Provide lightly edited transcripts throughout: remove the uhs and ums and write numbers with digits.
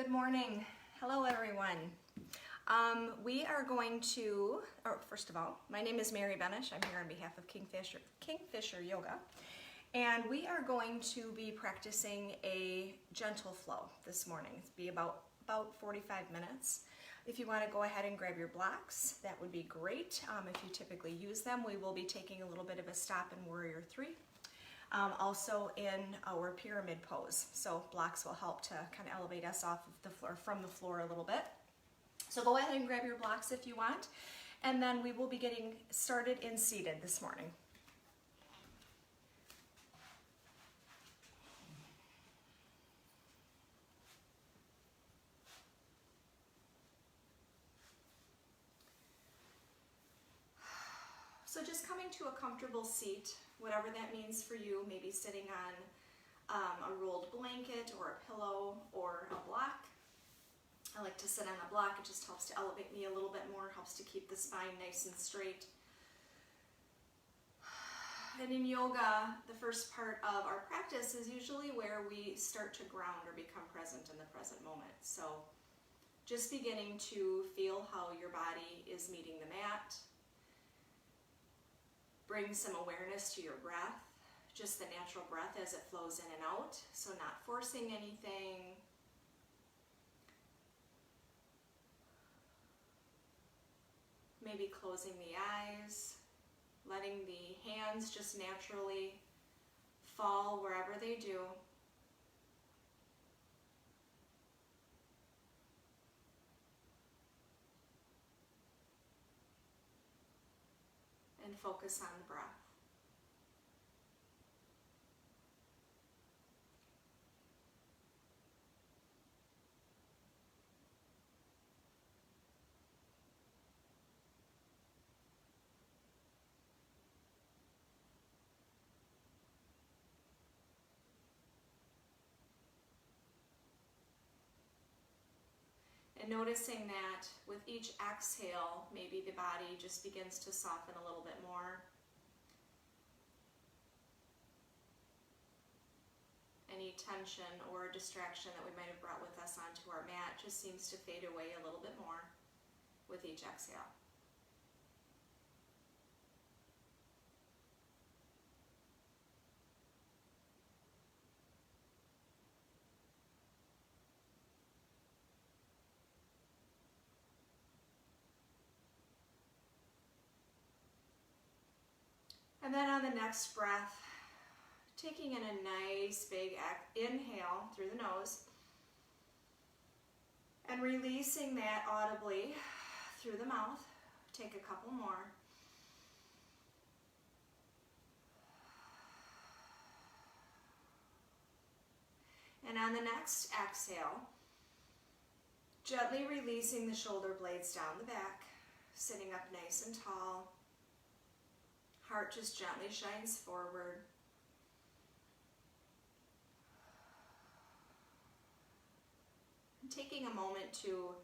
Good morning. Hello, everyone. We are going to, first of all, my name is Mary Benish. I'm here on behalf of Kingfisher Yoga. And we are going to be practicing a gentle flow this morning. It'll be about 45 minutes. If you want to go ahead and grab your blocks, that would be great. If you typically use them, we will be taking a little bit of a stop in Warrior 3. Also in our pyramid pose. So blocks will help to kind of elevate us off of the floor, from the floor a little bit. So go ahead and grab your blocks if you want. And then we will be getting started in seated this morning. So just coming to a comfortable seat, whatever that means for you, maybe sitting on a rolled blanket or a pillow or a block. I like to sit on a block. It just helps to elevate me a little bit more, helps to keep the spine nice and straight. And in yoga, the first part of our practice is usually where we start to ground or become present in the present moment. So just beginning to feel how your body is meeting the mat. Bring some awareness to your breath, just the natural breath as it flows in and out, so not forcing anything. Maybe closing the eyes, letting the hands just naturally fall wherever they do. And focus on the breath. And noticing that with each exhale, maybe the body just begins to soften a little bit more. Any tension or distraction that we might have brought with us onto our mat just seems to fade away a little bit more with each exhale. And then on the next breath, taking in a nice big inhale through the nose and releasing that audibly through the mouth. Take a couple more. And on the next exhale, gently releasing the shoulder blades down the back, sitting up nice and tall. Heart just gently shines forward. And taking a moment to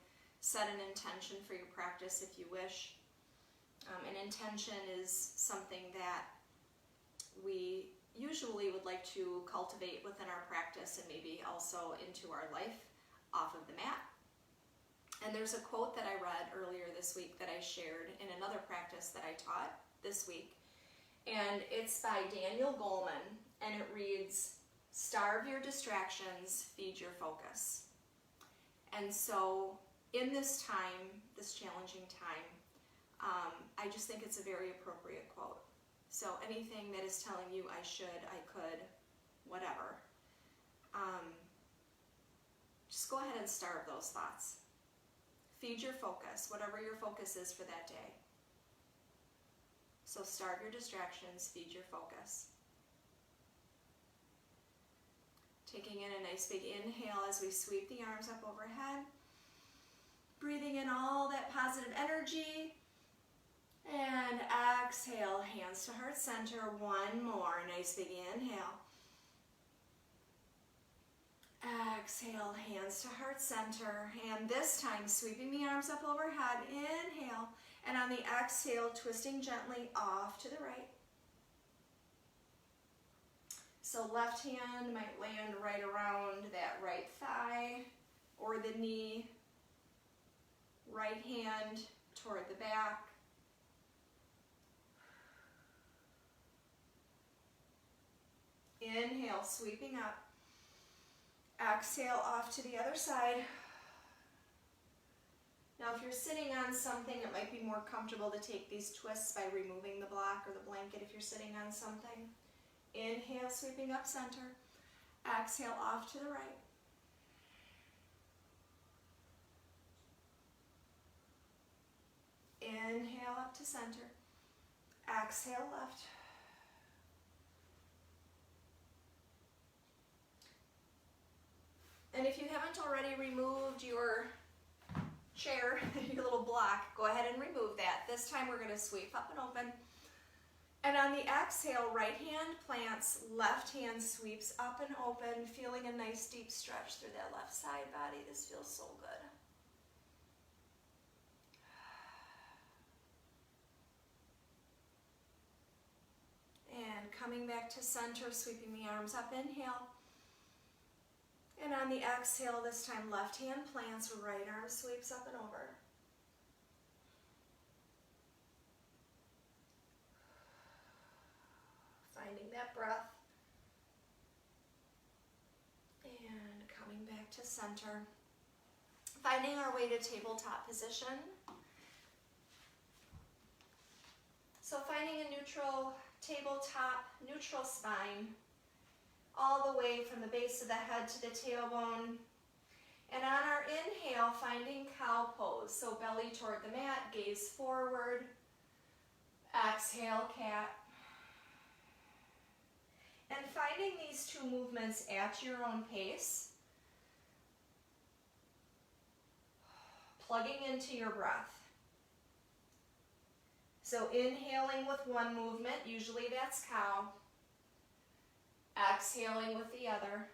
set an intention for your practice if you wish. An intention is something that we usually would like to cultivate within our practice and maybe also into our life off of the mat. And there's a quote that I read earlier this week that I shared in another practice that I taught this week. And it's by Daniel Goleman, and it reads, "Starve your distractions, feed your focus." And so in this time, this challenging time, I just think it's a very appropriate quote. So anything that is telling you I should, I could, whatever, just go ahead and starve those thoughts. Feed your focus, whatever your focus is for that day. So starve your distractions, feed your focus. Taking in a nice big inhale as we sweep the arms up overhead. Breathing in all that positive energy. And exhale, hands to heart center. One more, nice big inhale. Exhale, hands to heart center. And this time, sweeping the arms up overhead. Inhale. And on the exhale, twisting gently off to the right. So left hand might land right around that right thigh or the knee, right hand toward the back. Inhale, sweeping up. Exhale, off to the other side. Now, if you're sitting on something, it might be more comfortable to take these twists by removing the block or the blanket if you're sitting on something. Inhale, sweeping up center. Exhale, off to the right. Inhale, up to center. Exhale, left. And if you haven't already removed your chair, your little block, go ahead and remove that. This time we're going to sweep up and open. And on the exhale, right hand plants, left hand sweeps up and open, feeling a nice deep stretch through that left side body. This feels so good. And coming back to center, sweeping the arms up, inhale. And on the exhale, this time left hand plants, right arm sweeps up and over. Finding that breath. And coming back to center. Finding our way to tabletop position. So finding a neutral tabletop, neutral spine, all the way from the base of the head to the tailbone. And on our inhale, finding cow pose. So belly toward the mat, gaze forward. Exhale, cat. And finding these two movements at your own pace. Plugging into your breath. So inhaling with one movement, usually that's cow. Exhaling with the other.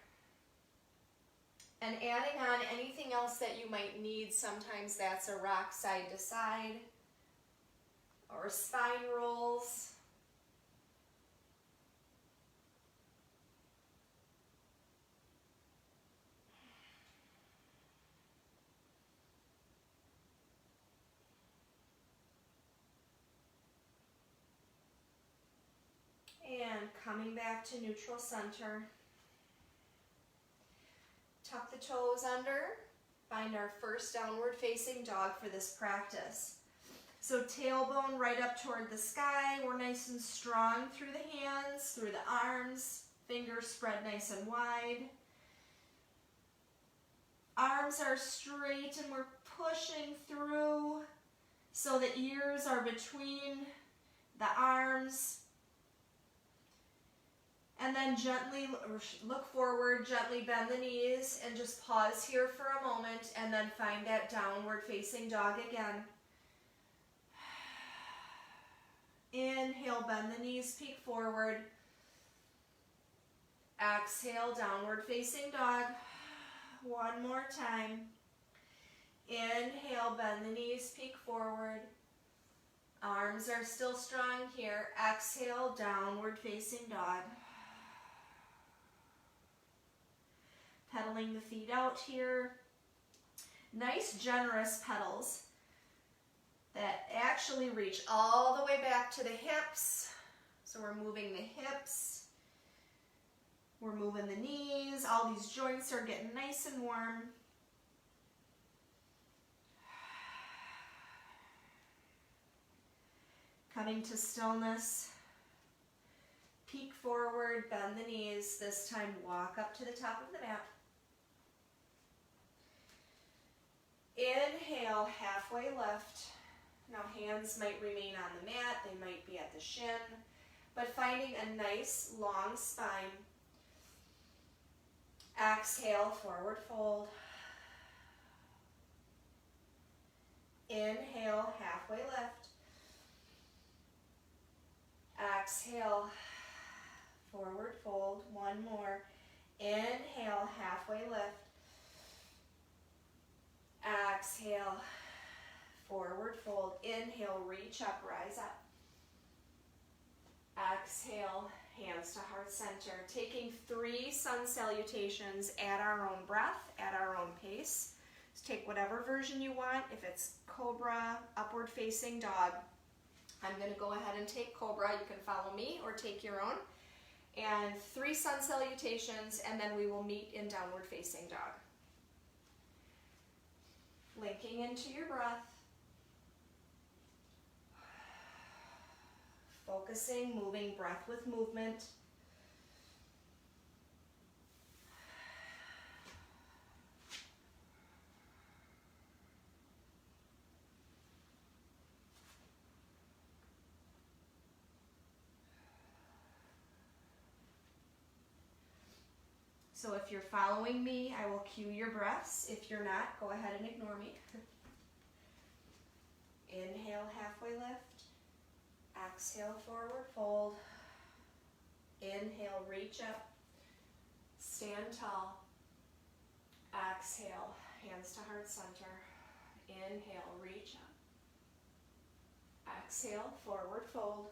And adding on anything else that you might need. Sometimes that's a rock side to side or spine rolls. And coming back to neutral center. Tuck the toes under. Find our first downward facing dog for this practice. So tailbone right up toward the sky. We're nice and strong through the hands, through the arms. Fingers spread nice and wide. Arms are straight and we're pushing through so the ears are between the arms. And then gently look forward, gently bend the knees, and just pause here for a moment, and then find that downward facing dog again. Inhale, bend the knees, peek forward. Exhale, downward facing dog. One more time. Inhale, bend the knees, peek forward. Arms are still strong here. Exhale, downward facing dog. Pedaling the feet out here. Nice generous pedals that actually reach all the way back to the hips. So we're moving the hips. We're moving the knees. All these joints are getting nice and warm. Coming to stillness. Peek forward, bend the knees. This time walk up to the top of the mat. Inhale, halfway lift. Now hands might remain on the mat, they might be at the shin, but finding a nice long spine. Exhale, forward fold. Inhale, halfway lift. Exhale, forward fold. One more. Inhale, halfway lift. Exhale, forward fold. Inhale, reach up, rise up. Exhale, hands to heart center. Taking 3 sun salutations at our own breath, at our own pace. Take whatever version you want. If it's Cobra, upward facing dog, I'm going to go ahead and take Cobra. You can follow me or take your own. And 3 sun salutations, and then we will meet in downward facing dog. Linking into your breath. Focusing, moving, breath with movement. So if you're following me, I will cue your breaths. If you're not, go ahead and ignore me. Inhale, halfway lift. Exhale, forward fold. Inhale, reach up. Stand tall. Exhale, hands to heart center. Inhale, reach up. Exhale, forward fold.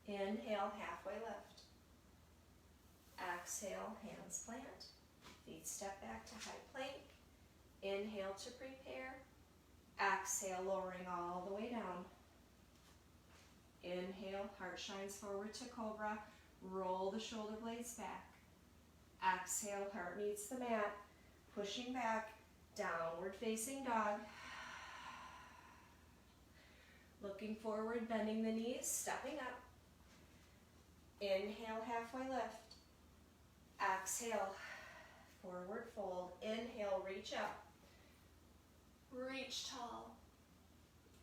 Inhale, halfway lift. Exhale, hands plant. Feet step back to high plank. Inhale to prepare. Exhale, lowering all the way down. Inhale, heart shines forward to Cobra. Roll the shoulder blades back. Exhale, heart meets the mat. Pushing back, downward facing dog. Looking forward, bending the knees, stepping up. Inhale, halfway lift. Exhale, forward fold. Inhale, reach up. Reach tall.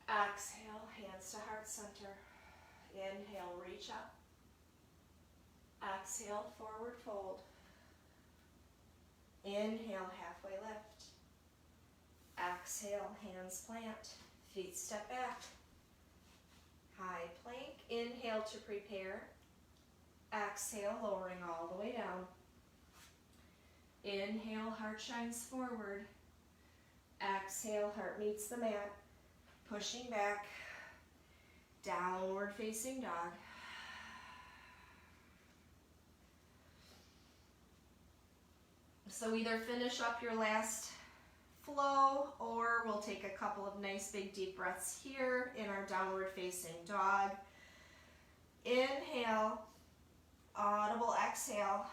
Exhale, hands to heart center. Inhale, reach up. Exhale, forward fold. Inhale, halfway lift. Exhale, hands plant. Feet step back. High plank. Inhale to prepare. Exhale, lowering all the way down. Inhale, heart shines forward. Exhale, heart meets the mat. Pushing back. Downward facing dog. So either finish up your last flow, or we'll take a couple of nice big deep breaths here in our downward facing dog. Inhale, audible exhale.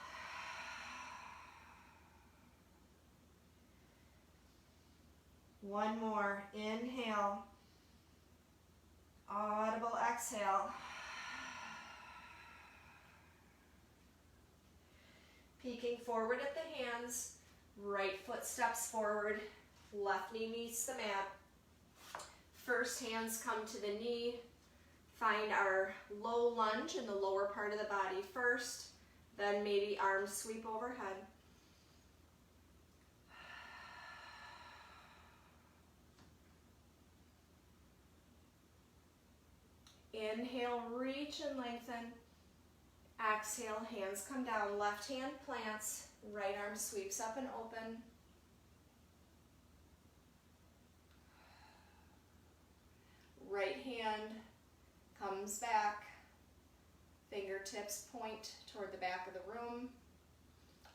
One more, inhale, audible exhale. Peeking forward at the hands, right foot steps forward, left knee meets the mat. First hands come to the knee. Find our low lunge in the lower part of the body first, then maybe arms sweep overhead. Inhale, reach and lengthen. Exhale, hands come down, left hand plants, right arm sweeps up and open. Right hand comes back, fingertips point toward the back of the room,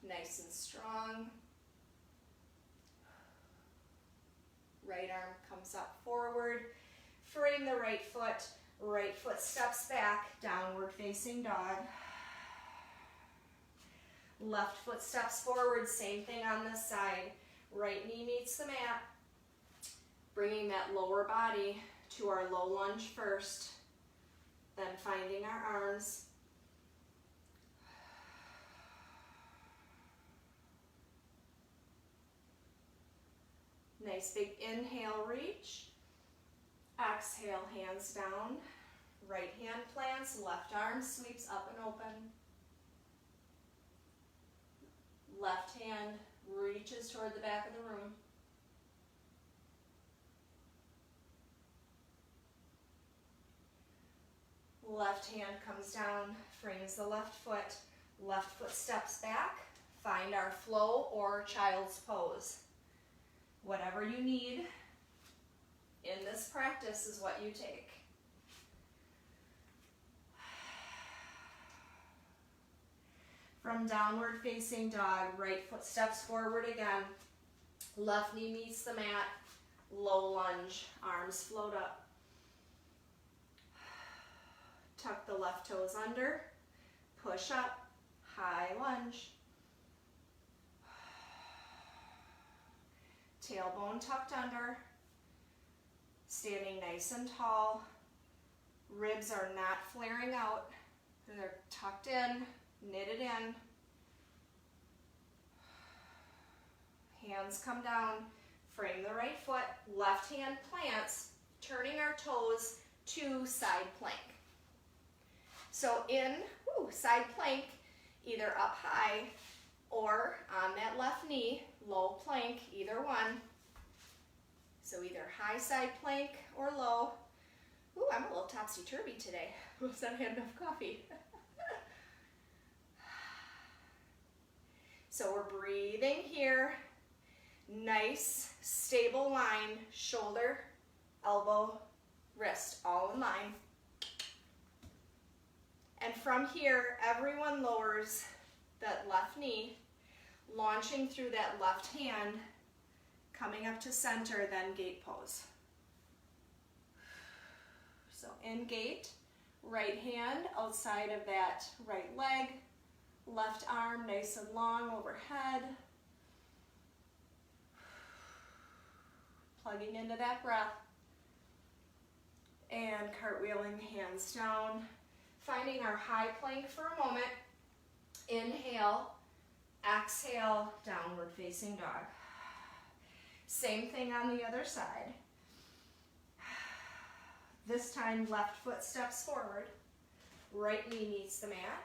nice and strong. Right arm comes up forward, frame the right foot steps back, downward facing dog. Left foot steps forward, same thing on this side. Right knee meets the mat, bringing that lower body to our low lunge first, then finding our arms. Nice big inhale, reach. Exhale, hands down. Right hand plants, left arm sweeps up and open. Left hand reaches toward the back of the room. Left hand comes down, frames the left foot steps back. Find our flow or child's pose. Whatever you need in this practice is what you take. From downward facing dog, right foot steps forward again. Left knee meets the mat, low lunge, arms float up. Tuck the left toes under, push up, high lunge. Tailbone tucked under, standing nice and tall. Ribs are not flaring out. They're tucked in, knitted in. Hands come down, frame the right foot, left hand plants, turning our toes to side plank. So in side plank, either up high or on that left knee, low plank, either one. So either high side plank or low. Ooh, I'm a little topsy-turvy today. Was that I had enough coffee? So we're breathing here. Nice, stable line, shoulder, elbow, wrist, all in line. And from here, everyone lowers that left knee, launching through that left hand, coming up to center, then gate pose. So in gate, right hand outside of that right leg, left arm nice and long overhead. Plugging into that breath. And cartwheeling hands down. Finding our high plank for a moment. Inhale, exhale, downward facing dog. Same thing on the other side. This time left foot steps forward. Right knee meets the mat.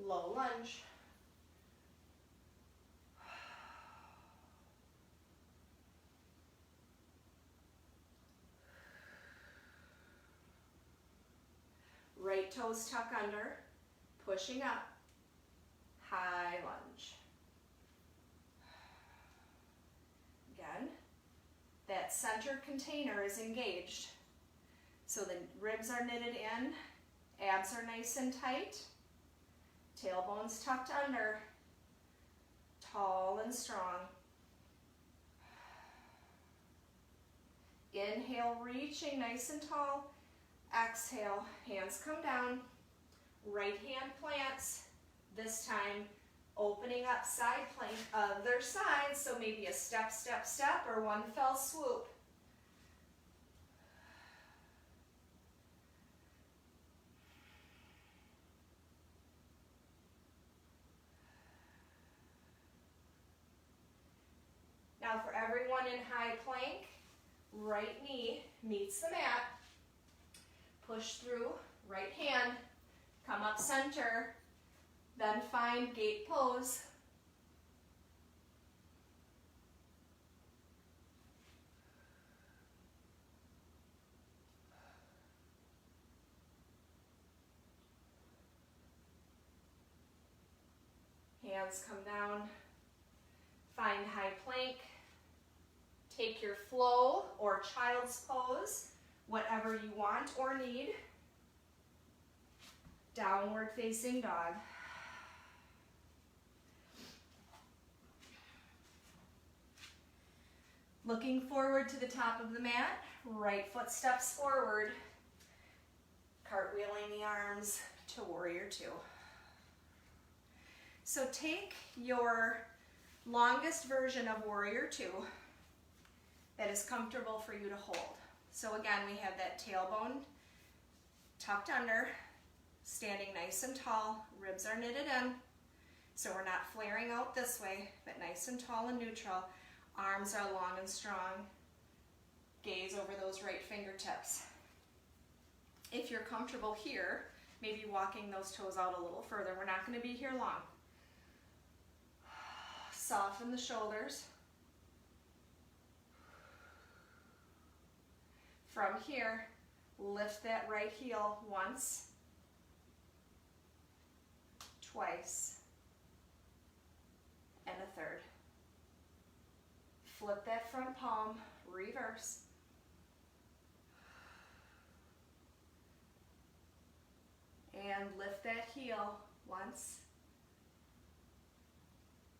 Low lunge. Right toes tuck under, pushing up, high lunge. Again, that center container is engaged. So the ribs are knitted in, abs are nice and tight, tailbone's tucked under, tall and strong. Inhale, reaching nice and tall. Exhale, hands come down, right hand plants, this time opening up side plank, other side, so maybe a step, step, step, or one fell swoop. Now for everyone in high plank, right knee meets the mat. Push through, right hand, come up center, then find gate pose. Hands come down, find high plank, take your flow or child's pose, whatever you want or need. Downward facing dog. Looking forward to the top of the mat, right foot steps forward, cartwheeling the arms to warrior two. So take your longest version of warrior two that is comfortable for you to hold. So again, we have that tailbone tucked under, standing nice and tall, ribs are knitted in, so we're not flaring out this way, but nice and tall and neutral. Arms are long and strong. Gaze over those right fingertips. If you're comfortable here, maybe walking those toes out a little further. We're not going to be here long. Soften the shoulders. From here, lift that right heel once, twice, and a third. Flip that front palm, reverse. And lift that heel once,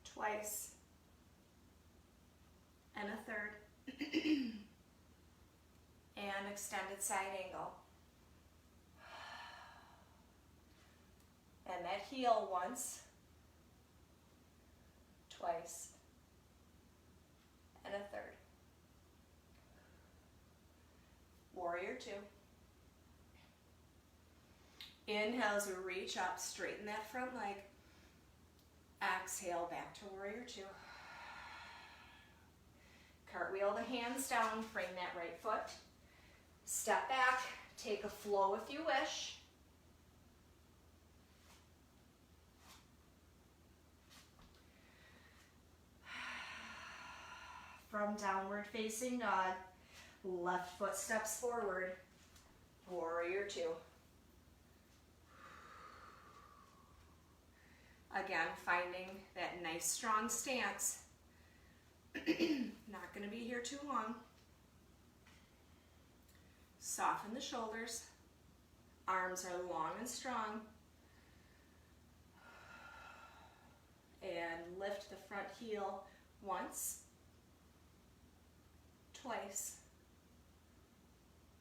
twice, and a third. And extended side angle. And that heel once, twice, and a third. Warrior two. Inhale as we reach up, straighten that front leg. Exhale, back to warrior two. Cartwheel the hands down, frame that right foot. Step back, take a flow if you wish. From downward facing dog, left foot steps forward, warrior two. Again, finding that nice strong stance. Not going to be here too long. Soften the shoulders. Arms are long and strong. And lift the front heel once, twice,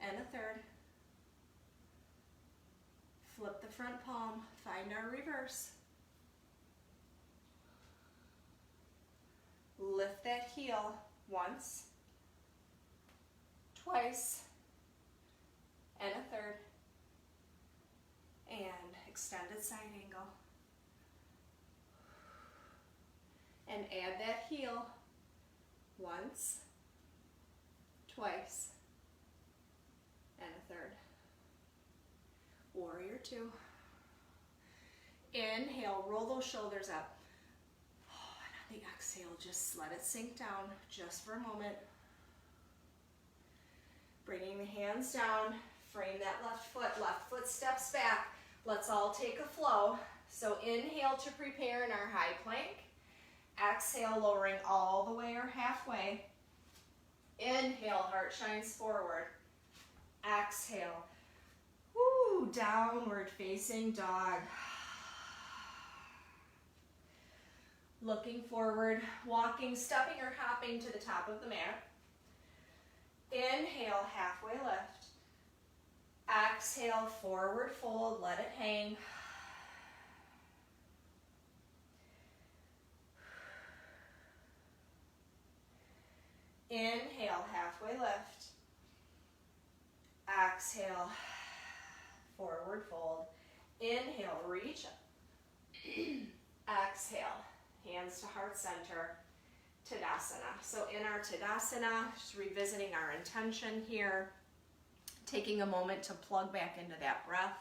and a third. Flip the front palm, find our reverse. Lift that heel once, twice, and a third. And extended side angle. And add that heel once, twice, and a third. Warrior two. Inhale, roll those shoulders up. And on the exhale, just let it sink down just for a moment. Bringing the hands down, frame that left foot steps back. Let's all take a flow. So inhale to prepare in our high plank. Exhale, lowering all the way or halfway. Inhale, heart shines forward. Exhale, woo, downward facing dog. Looking forward, walking, stepping or hopping to the top of the mat. Inhale, halfway lift. Exhale, forward fold, let it hang. Inhale, halfway lift. Exhale, forward fold. Inhale, reach up. Exhale, hands to heart center, Tadasana. So in our Tadasana, just revisiting our intention here, taking a moment to plug back into that breath.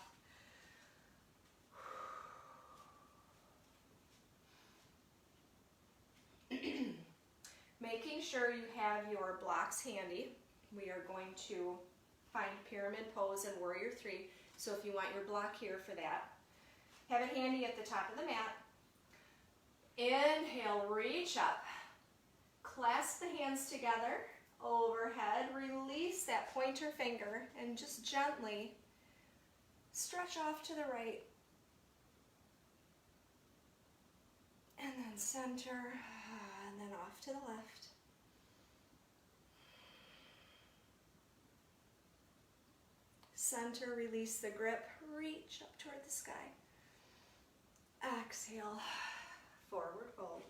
Making sure you have your blocks handy. We are going to find pyramid pose and warrior three. So if you want your block here for that, have it handy at the top of the mat. Inhale, reach up. Clasp the hands together overhead. Release that pointer finger and just gently stretch off to the right. And then center, and then off to the left. Center, release the grip, reach up toward the sky. Exhale, forward fold.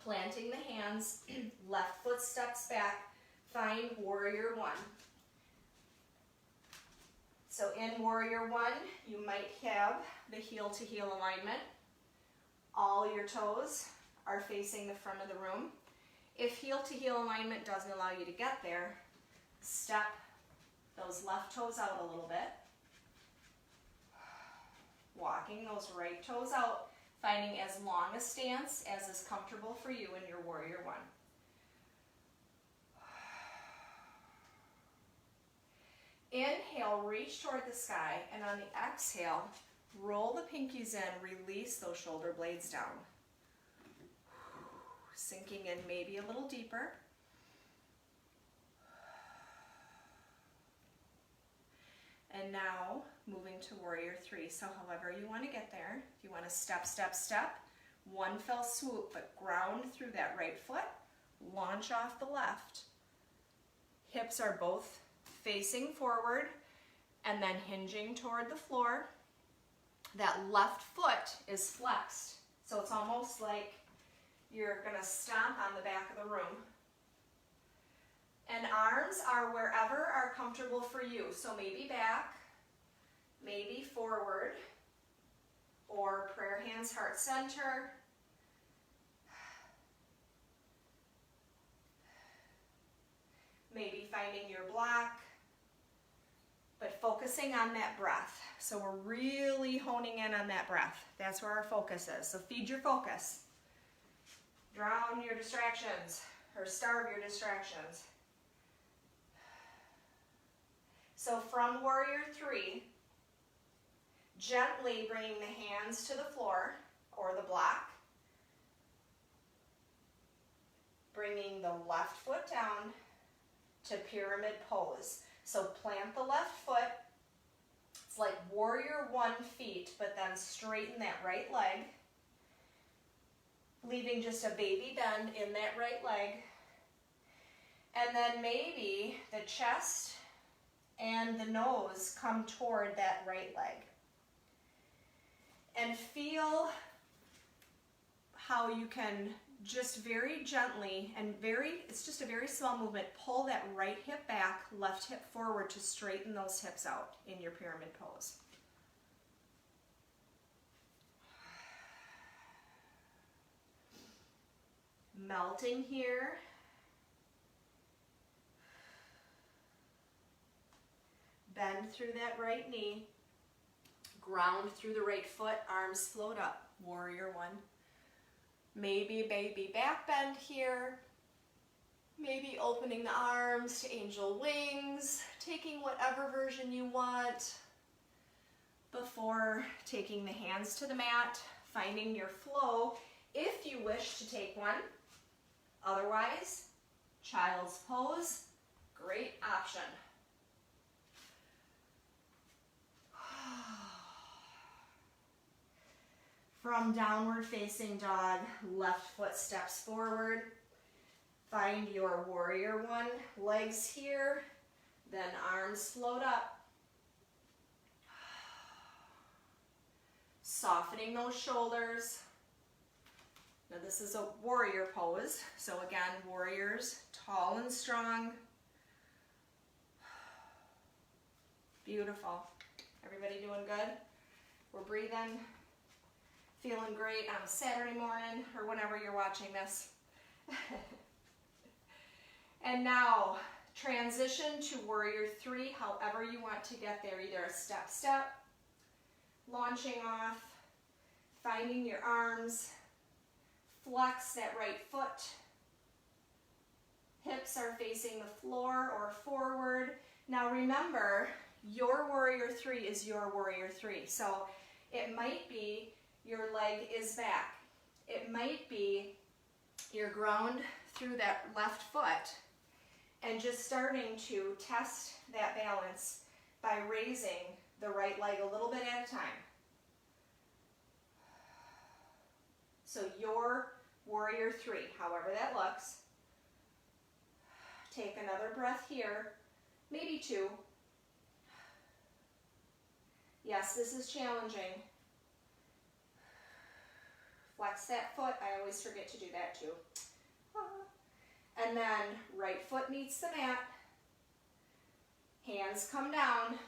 Planting the hands, left foot steps back, find warrior one. So in warrior one, you might have the heel to heel alignment. All your toes are facing the front of the room. If heel to heel alignment doesn't allow you to get there, step those left toes out a little bit. Walking those right toes out, finding as long a stance as is comfortable for you in your warrior one. Inhale, reach toward the sky, and on the exhale, roll the pinkies in, release those shoulder blades down. Sinking in maybe a little deeper. And now, moving to warrior three. So however you want to get there, if you want to step, step, step, one fell swoop, but ground through that right foot, launch off the left. Hips are both facing forward and then hinging toward the floor. That left foot is flexed, so it's almost like you're gonna stomp on the back of the room. And arms are wherever are comfortable for you. So maybe back, maybe forward, or prayer hands, heart center. Maybe finding your block, but focusing on that breath. So we're really honing in on that breath. That's where our focus is. So feed your focus. Drown your distractions, or starve your distractions. So from Warrior 3, gently bringing the hands to the floor or the block. Bringing the left foot down to pyramid pose. So plant the left foot. It's like Warrior 1 feet, but then straighten that right leg. Leaving just a baby bend in that right leg. And then maybe the chest and the nose come toward that right leg. And feel how you can just very gently and it's just a very small movement, pull that right hip back, left hip forward to straighten those hips out in your pyramid pose. Melting here. Bend through that right knee. Ground through the right foot, arms float up. Warrior 1. Maybe baby back bend here. Maybe opening the arms to angel wings. Taking whatever version you want before taking the hands to the mat. Finding your flow if you wish to take one. Otherwise, child's pose, great option. From downward facing dog, left foot steps forward. Find your Warrior 1, legs here, then arms float up. Softening those shoulders. Now this is a warrior pose, so again, warriors, tall and strong. Beautiful. Everybody doing good? We're breathing, feeling great on a Saturday morning or whenever you're watching this. And now, transition to Warrior 3, however you want to get there, either a step, launching off, finding your arms, flex that right foot, hips are facing the floor or forward. Now remember, your Warrior 3 is your Warrior 3, so it might be your leg is back. It might be you're ground through that left foot and just starting to test that balance by raising the right leg a little bit at a time. So your Warrior 3, however that looks. Take another breath here, maybe 2. Yes, this is challenging. Flex that foot. I always forget to do that too. And then right foot meets the mat. Hands come down.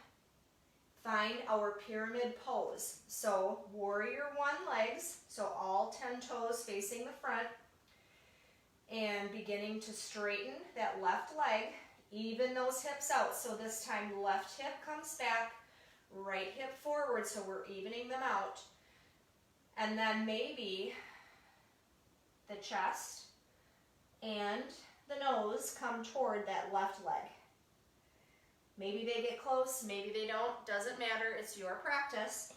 Find our pyramid pose. So Warrior 1 legs, so all 10 toes facing the front. And beginning to straighten that left leg. Even those hips out. So this time left hip comes back, right hip forward, so we're evening them out. And then maybe the chest and the nose come toward that left leg. Maybe they get close, maybe they don't, doesn't matter, it's your practice.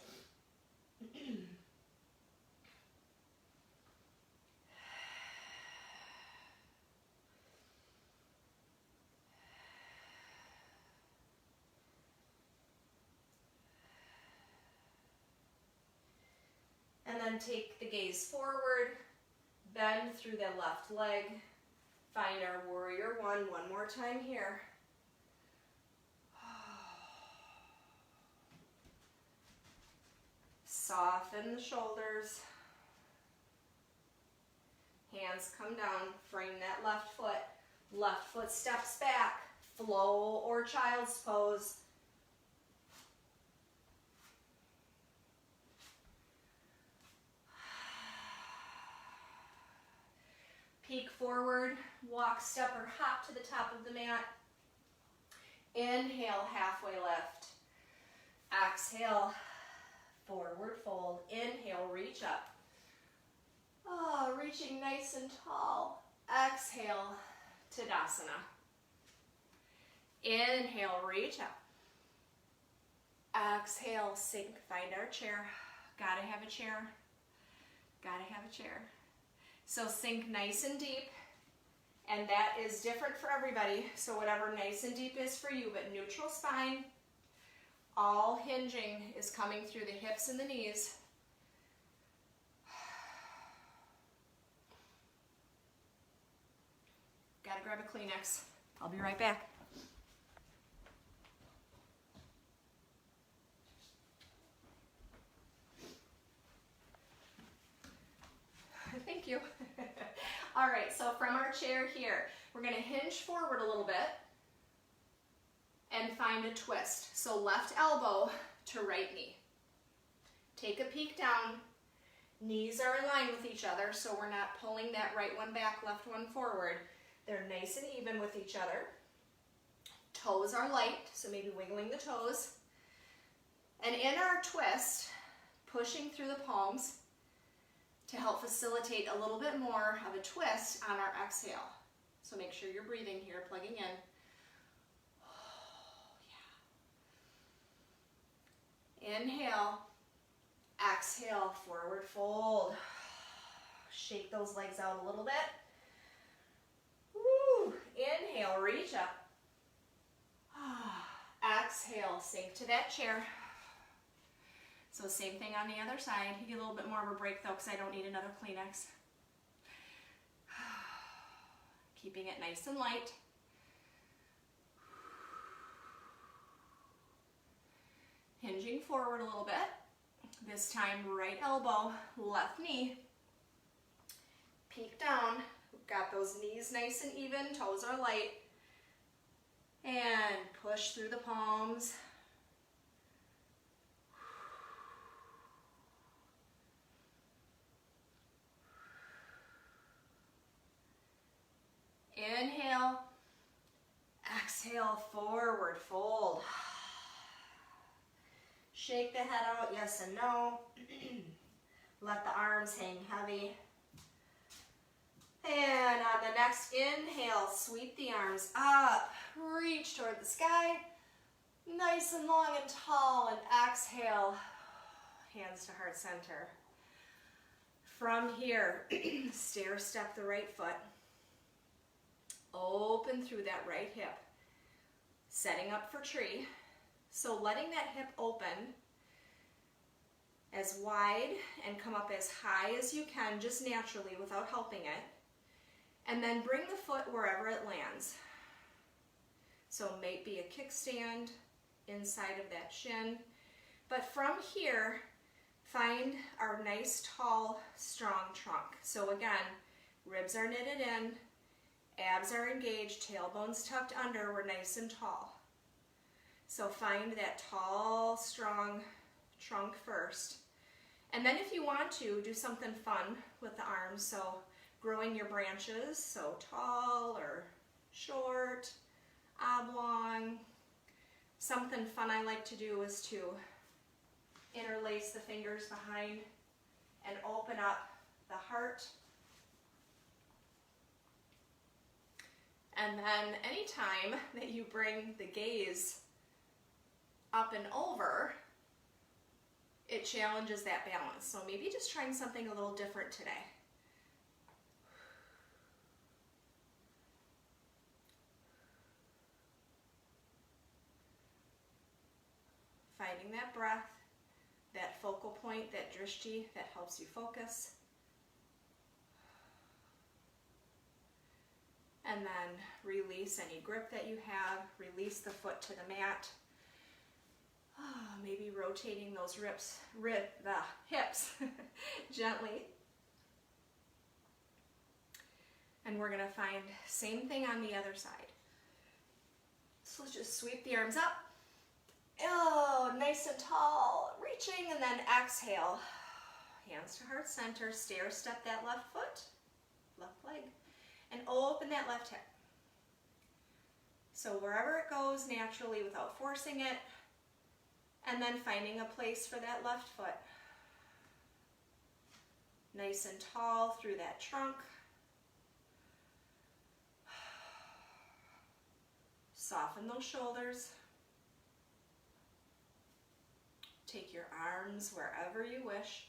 And then take the gaze forward, bend through the left leg, Find our warrior one more time here. Soften the shoulders. Hands come down, frame that left foot. Left foot steps back, flow or child's pose. Peek forward, walk, step, or hop to the top of the mat. Inhale, halfway lift. Exhale, forward fold. Inhale, reach up. Oh, reaching nice and tall. Exhale, Tadasana. Inhale, reach up. Exhale, sink, find our chair. Gotta have a chair. Gotta have a chair. So sink nice and deep, and that is different for everybody. So whatever nice and deep is for you, but neutral spine, all hinging is coming through the hips and the knees. Gotta grab a Kleenex. I'll be right back. Thank you. All right, so from our chair here, we're going to hinge forward a little bit and find a twist. So left elbow to right knee. Take a peek down. Knees are in line with each other, so we're not pulling that right one back, left one forward. They're nice and even with each other. Toes are light, so maybe wiggling the toes. And in our twist, pushing through the palms to help facilitate a little bit more of a twist on our exhale. So make sure you're breathing here, plugging in. Oh, yeah. Inhale, exhale, forward fold. Shake those legs out a little bit. Woo. Inhale, reach up. Exhale, sink to that chair. So same thing on the other side. You get a little bit more of a break though because I don't need another Kleenex. Keeping it nice and light. Hinging forward a little bit. This time right elbow, left knee. Peek down. We've got those knees nice and even, toes are light. And push through the palms. Inhale, exhale, forward fold. Shake the head out, yes and no. Let the arms hang heavy. And on the next inhale, sweep the arms up, reach toward the sky, nice and long and tall, and exhale, hands to heart center. From here, stair step the right foot. Open through that right hip, setting up for tree. So letting that hip open as wide and come up as high as you can, just naturally without helping it. And then bring the foot wherever it lands. So it may be a kickstand inside of that shin. But from here, find our nice, tall, strong trunk. So again, ribs are knitted in, abs are engaged, tailbones tucked under, we're nice and tall. So find that tall, strong trunk first. And then if you want to, do something fun with the arms. So growing your branches, so tall or short, oblong. Something fun I like to do is to interlace the fingers behind and open up the heart. And then anytime that you bring the gaze up and over, it challenges that balance. So maybe just trying something a little different today. Finding that breath, that focal point, that drishti that helps you focus. And then release any grip that you have. Release the foot to the mat. Maybe rotating those hips gently. And we're going to find same thing on the other side. So let's just sweep the arms up. Oh, nice and tall, reaching, and then exhale. Hands to heart center, stair step that left foot, left leg, and open that left hip. So wherever it goes naturally without forcing it, and then finding a place for that left foot. Nice and tall through that trunk. Soften those shoulders. Take your arms wherever you wish.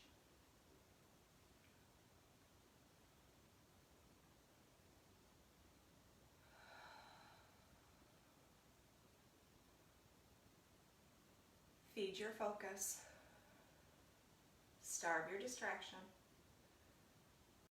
Feed your focus. Starve your distraction.